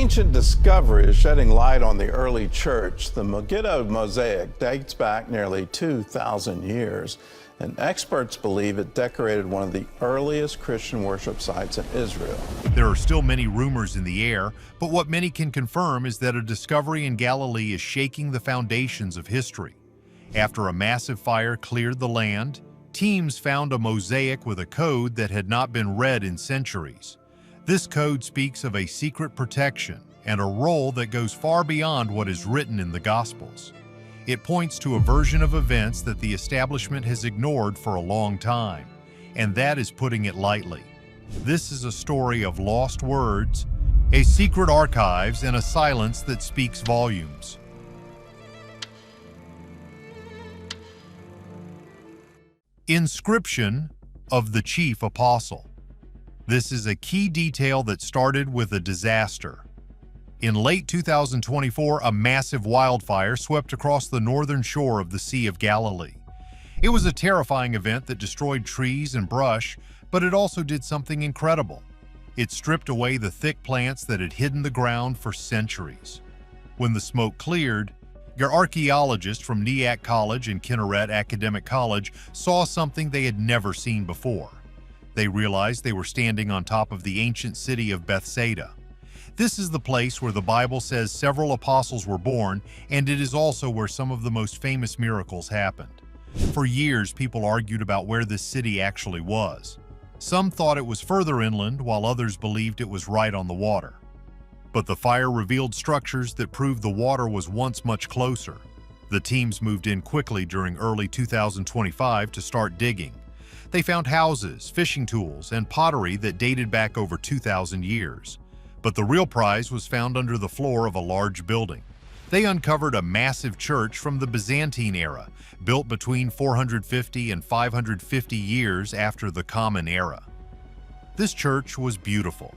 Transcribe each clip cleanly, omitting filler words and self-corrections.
ancient discovery is shedding light on the early church. The Decoded mosaic dates back nearly 2,000 years, and experts believe it decorated one of the earliest Christian worship sites in Israel. There are still many rumors in the air, but what many can confirm is that a discovery in Galilee is shaking the foundations of history. After a massive fire cleared the land, teams found a mosaic with a code that had not been read in centuries. This code speaks of a secret protection and a role that goes far beyond what is written in the Gospels. It points to a version of events that the establishment has ignored for a long time, and that is putting it lightly. This is a story of lost words, a secret archives, and a silence that speaks volumes. Inscription of the Chief Apostle. This is a key detail that started with a disaster. In late 2024, a massive wildfire swept across the northern shore of the Sea of Galilee. It was a terrifying event that destroyed trees and brush, but it also did something incredible. It stripped away the thick plants that had hidden the ground for centuries. When the smoke cleared, archaeologists from Nyack College and Kinneret Academic College saw something they had never seen before. They realized they were standing on top of the ancient city of Bethsaida. This is the place where the Bible says several apostles were born, and it is also where some of the most famous miracles happened. For years, people argued about where this city actually was. Some thought it was further inland, while others believed it was right on the water. But the fire revealed structures that proved the water was once much closer. The teams moved in quickly during early 2025 to start digging. They found houses, fishing tools, and pottery that dated back over 2,000 years. But the real prize was found under the floor of a large building. They uncovered a massive church from the Byzantine era, built between 450 and 550 years after the Common Era. This church was beautiful,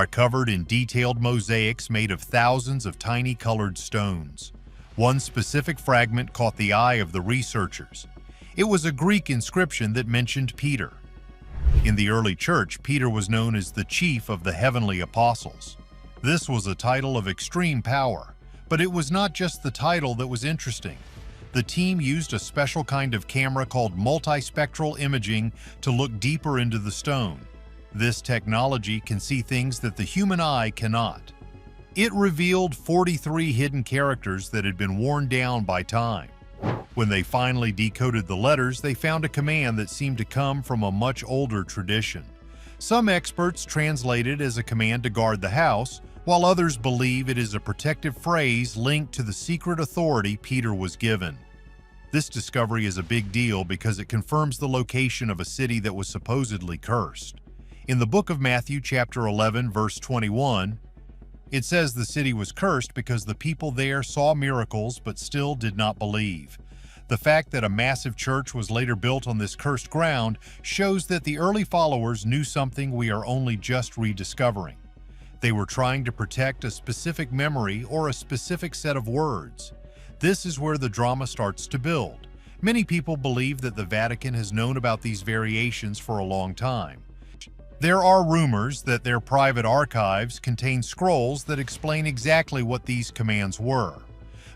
covered in detailed mosaics made of thousands of tiny colored stones. One specific fragment caught the eye of the researchers. It was a Greek inscription that mentioned Peter. In the early church, Peter was known as the chief of the heavenly apostles. This was a title of extreme power, but it was not just the title that was interesting. The team used a special kind of camera called multispectral imaging to look deeper into the stone. This technology can see things that the human eye cannot. It revealed 43 hidden characters that had been worn down by time. When they finally decoded the letters, they found a command that seemed to come from a much older tradition. Some experts translate it as a command to guard the house, while others believe it is a protective phrase linked to the secret authority Peter was given. This discovery is a big deal because it confirms the location of a city that was supposedly cursed. In the book of Matthew, chapter 11, verse 21, it says the city was cursed because the people there saw miracles but still did not believe. The fact that a massive church was later built on this cursed ground shows that the early followers knew something we are only just rediscovering. They were trying to protect a specific memory or a specific set of words. This is where the drama starts to build. Many people believe that the Vatican has known about these variations for a long time. There are rumors that their private archives contain scrolls that explain exactly what these commands were.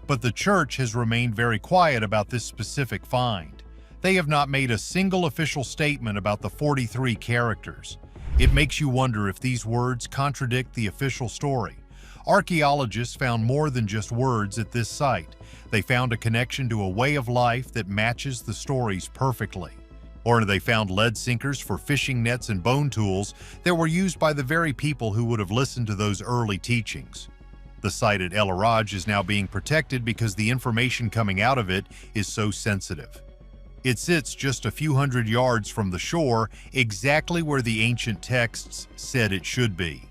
But the church has remained very quiet about this specific find. They have not made a single official statement about the 43 characters. It makes you wonder if these words contradict the official story. Archaeologists found more than just words at this site. They found a connection to a way of life that matches the stories perfectly. Or they found lead sinkers for fishing nets and bone tools that were used by the very people who would have listened to those early teachings. The site at El Araj is now being protected because the information coming out of it is so sensitive. It sits just a few hundred yards from the shore, exactly where the ancient texts said it should be.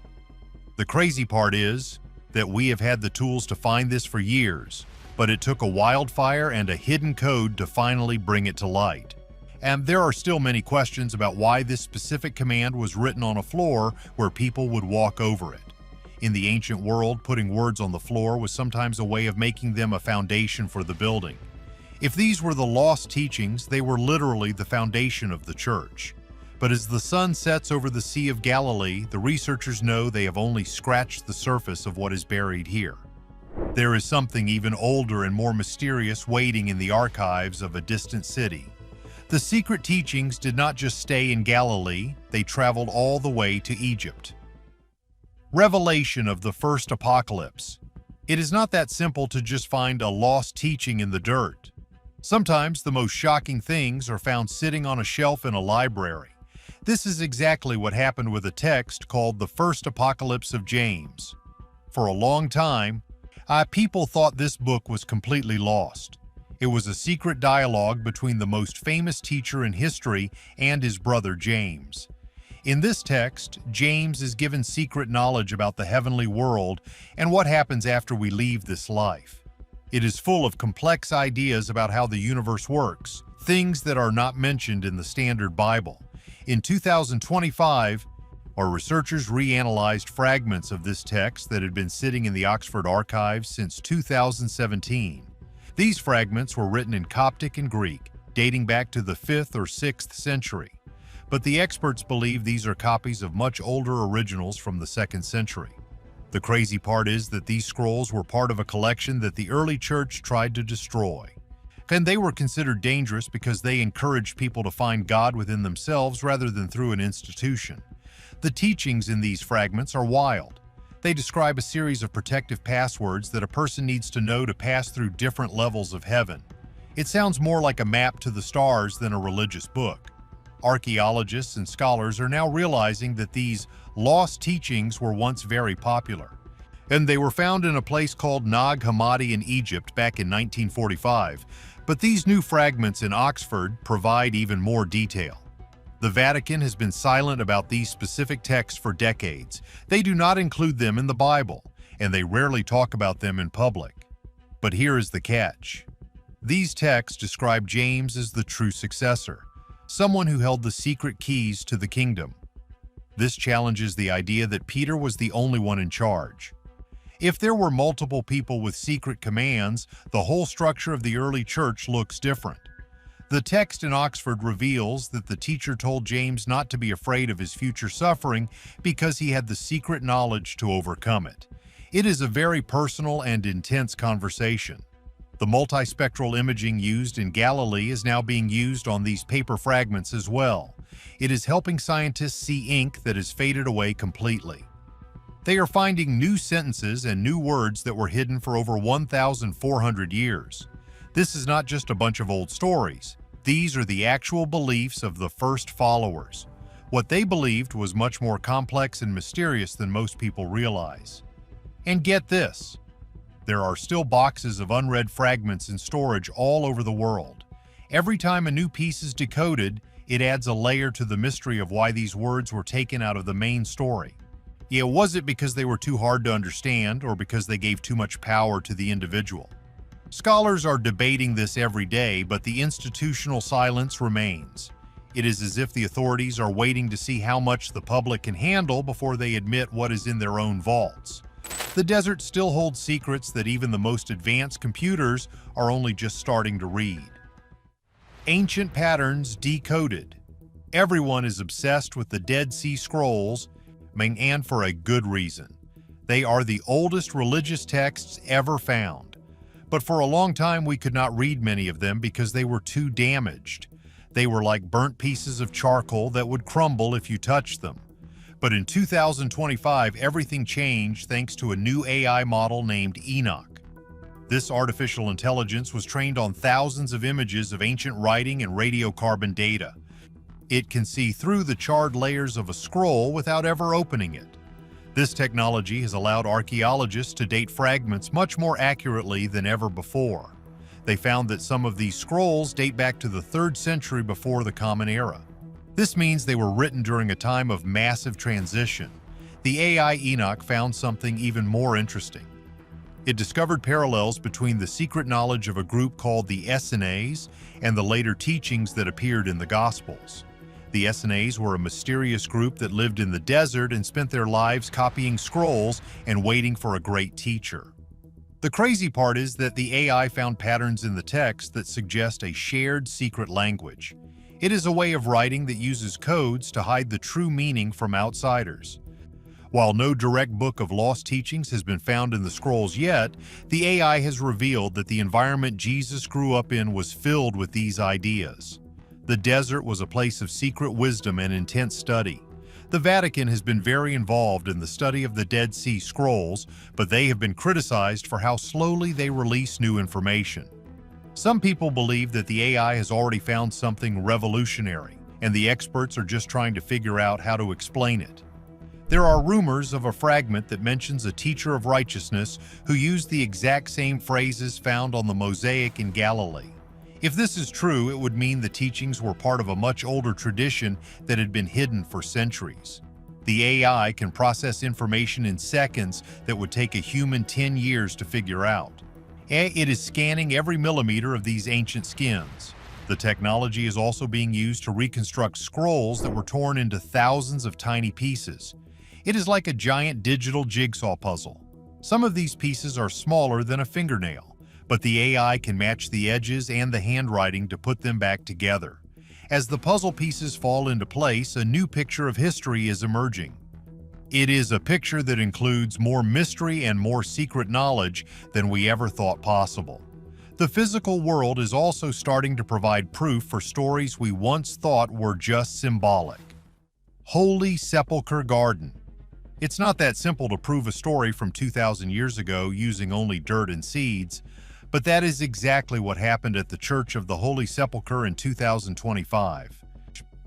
The crazy part is that we have had the tools to find this for years, but it took a wildfire and a hidden code to finally bring it to light. And there are still many questions about why this specific command was written on a floor where people would walk over it. In the ancient world, putting words on the floor was sometimes a way of making them a foundation for the building. If these were the lost teachings, they were literally the foundation of the church. But as the sun sets over the Sea of Galilee, the researchers know they have only scratched the surface of what is buried here. There is something even older and more mysterious waiting in the archives of a distant city. The secret teachings did not just stay in Galilee, they traveled all the way to Egypt. Revelation of the first apocalypse. It is not that simple to just find a lost teaching in the dirt. Sometimes the most shocking things are found sitting on a shelf in a library. This is exactly what happened with a text called the First Apocalypse of James. For a long time, people thought this book was completely lost. It was a secret dialogue between the most famous teacher in history and his brother James. In this text, James is given secret knowledge about the heavenly world and what happens after we leave this life. It is full of complex ideas about how the universe works, things that are not mentioned in the standard Bible. In 2025, our researchers reanalyzed fragments of this text that had been sitting in the Oxford archives since 2017. These fragments were written in Coptic and Greek, dating back to the 5th or 6th century. But the experts believe these are copies of much older originals from the 2nd century. The crazy part is that these scrolls were part of a collection that the early church tried to destroy. And they were considered dangerous because they encouraged people to find God within themselves rather than through an institution. The teachings in these fragments are wild. They describe a series of protective passwords that a person needs to know to pass through different levels of heaven. It sounds more like a map to the stars than a religious book. Archaeologists and scholars are now realizing that these lost teachings were once very popular. And they were found in a place called Nag Hammadi in Egypt back in 1945. But these new fragments in Oxford provide even more detail. The Vatican has been silent about these specific texts for decades. They do not include them in the Bible, and they rarely talk about them in public. But here is the catch. These texts describe James as the true successor, someone who held the secret keys to the kingdom. This challenges the idea that Peter was the only one in charge. If there were multiple people with secret commands, the whole structure of the early church looks different. The text in Oxford reveals that the teacher told James not to be afraid of his future suffering because he had the secret knowledge to overcome it. It is a very personal and intense conversation. The multispectral imaging used in Galilee is now being used on these paper fragments as well. It is helping scientists see ink that has faded away completely. They are finding new sentences and new words that were hidden for over 1,400 years. This is not just a bunch of old stories. These are the actual beliefs of the first followers. What they believed was much more complex and mysterious than most people realize. And get this, there are still boxes of unread fragments in storage all over the world. Every time a new piece is decoded, it adds a layer to the mystery of why these words were taken out of the main story. Was it because they were too hard to understand or because they gave too much power to the individual? Scholars are debating this every day, but the institutional silence remains. It is as if the authorities are waiting to see how much the public can handle before they admit what is in their own vaults. The desert still holds secrets that even the most advanced computers are only just starting to read. Ancient patterns decoded. Everyone is obsessed with the Dead Sea Scrolls, and for a good reason. They are the oldest religious texts ever found. But for a long time we could not read many of them because they were too damaged. They were like burnt pieces of charcoal that would crumble if you touched them. But in 2025, everything changed thanks to a new AI model named Enoch. This artificial intelligence was trained on thousands of images of ancient writing and radiocarbon data. It can see through the charred layers of a scroll without ever opening it. This technology has allowed archaeologists to date fragments much more accurately than ever before. They found that some of these scrolls date back to the 3rd century before the Common Era. This means they were written during a time of massive transition. The AI Enoch found something even more interesting. It discovered parallels between the secret knowledge of a group called the Essenes and the later teachings that appeared in the Gospels. The Essenes were a mysterious group that lived in the desert and spent their lives copying scrolls and waiting for a great teacher. The crazy part is that the AI found patterns in the text that suggest a shared secret language. It is a way of writing that uses codes to hide the true meaning from outsiders. While no direct book of lost teachings has been found in the scrolls yet, the AI has revealed that the environment Jesus grew up in was filled with these ideas. The desert was a place of secret wisdom and intense study. The Vatican has been very involved in the study of the Dead Sea Scrolls, but they have been criticized for how slowly they release new information. Some people believe that the AI has already found something revolutionary, and the experts are just trying to figure out how to explain it. There are rumors of a fragment that mentions a teacher of righteousness who used the exact same phrases found on the mosaic in Galilee. If this is true, it would mean the teachings were part of a much older tradition that had been hidden for centuries. The AI can process information in seconds that would take a human 10 years to figure out. It is scanning every millimeter of these ancient skins. The technology is also being used to reconstruct scrolls that were torn into thousands of tiny pieces. It is like a giant digital jigsaw puzzle. Some of these pieces are smaller than a fingernail, but the AI can match the edges and the handwriting to put them back together. As the puzzle pieces fall into place, a new picture of history is emerging. It is a picture that includes more mystery and more secret knowledge than we ever thought possible. The physical world is also starting to provide proof for stories we once thought were just symbolic. Holy Sepulchre Garden. It's not that simple to prove a story from 2,000 years ago using only dirt and seeds, but that is exactly what happened at the Church of the Holy Sepulchre in 2025.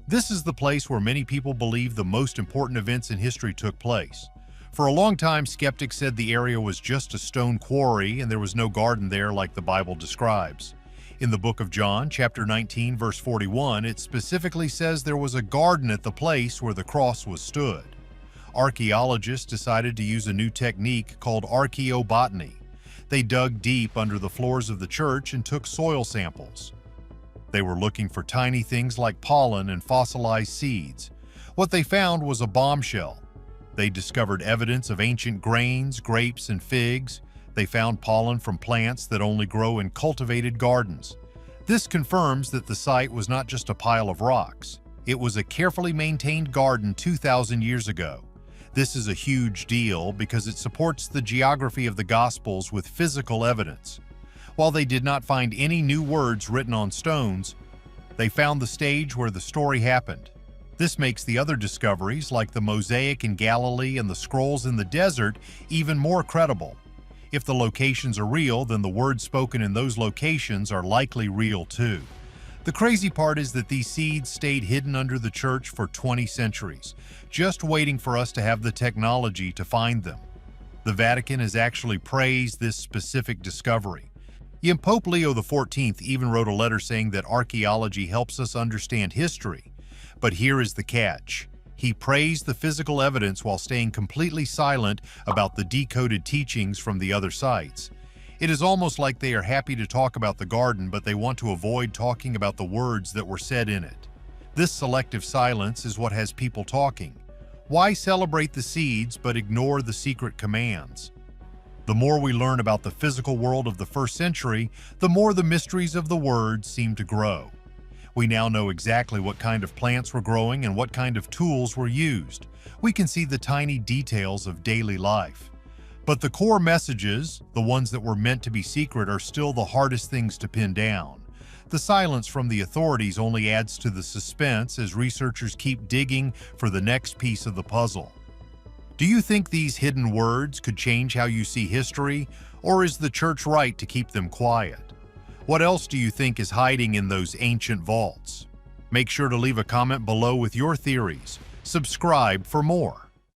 This is the place where many people believe the most important events in history took place. For a long time, skeptics said the area was just a stone quarry and there was no garden there like the Bible describes. In the book of John, chapter 19, verse 41, it specifically says there was a garden at the place where the cross was stood. Archaeologists decided to use a new technique called archaeobotany. They dug deep under the floors of the church and took soil samples. They were looking for tiny things like pollen and fossilized seeds. What they found was a bombshell. They discovered evidence of ancient grains, grapes, and figs. They found pollen from plants that only grow in cultivated gardens. This confirms that the site was not just a pile of rocks. It was a carefully maintained garden 2,000 years ago. This is a huge deal because it supports the geography of the Gospels with physical evidence. While they did not find any new words written on stones, they found the stage where the story happened. This makes the other discoveries, like the mosaic in Galilee and the scrolls in the desert, even more credible. If the locations are real, then the words spoken in those locations are likely real too. The crazy part is that these seeds stayed hidden under the church for 20 centuries, just waiting for us to have the technology to find them. The Vatican has actually praised this specific discovery. Pope Leo XIV even wrote a letter saying that archaeology helps us understand history. But here is the catch. He praised the physical evidence while staying completely silent about the decoded teachings from the other sites. It is almost like they are happy to talk about the garden, but they want to avoid talking about the words that were said in it. This selective silence is what has people talking. Why celebrate the seeds but ignore the secret commands? The more we learn about the physical world of the first century, the more the mysteries of the words seem to grow. We now know exactly what kind of plants were growing and what kind of tools were used. We can see the tiny details of daily life. But the core messages, the ones that were meant to be secret, are still the hardest things to pin down. The silence from the authorities only adds to the suspense as researchers keep digging for the next piece of the puzzle. Do you think these hidden words could change how you see history, or is the church right to keep them quiet? What else do you think is hiding in those ancient vaults? Make sure to leave a comment below with your theories. Subscribe for more.